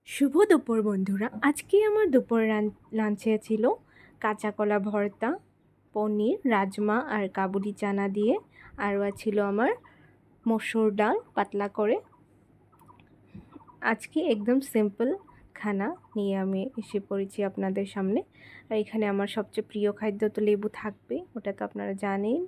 শুভ দুপুর বন্ধুরা। আজকে আমার দুপুর লাঞ্চে ছিল কাঁচা কলা ভর্তা, পনির, রাজমা আর কাবুলি চানা দিয়ে। আরও ছিল আমার মসুর ডাল পাতলা করে। আজকে একদম সিম্পল খানা নিয়ে আমি এসে পড়েছি আপনাদের সামনে। আর এখানে আমার সবচেয়ে প্রিয় খাদ্য তো লেবু থাকবে, ওটা তো আপনারা জানেন।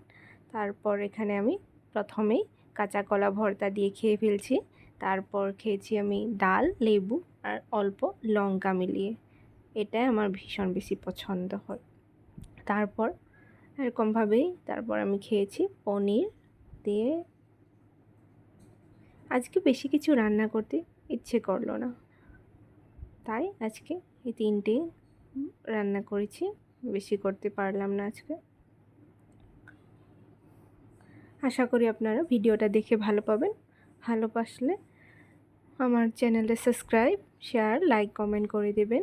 তারপর এখানে আমি প্রথমেই কাঁচা কলা ভর্তা দিয়ে খেয়ে ফেলছি। তারপর খেয়েছি আমি ডাল, লেবু আর অল্প লঙ্কা মিলিয়ে। এটাই আমার ভীষণ বেশি পছন্দ হয়। তারপর এরকমভাবেই আমি খেয়েছি পনির দিয়ে। আজকে বেশি কিছু রান্না করতে ইচ্ছে করলো না, তাই আজকে এই তিনটে রান্না করেছি, বেশি করতে পারলাম না আজকে। আশা করি আপনারা ভিডিওটা দেখে ভালো পাবেন। ভালোবাসলে আমার চ্যানেলটা সাবস্ক্রাইব, শেয়ার, লাইক, কমেন্ট করে দেবেন।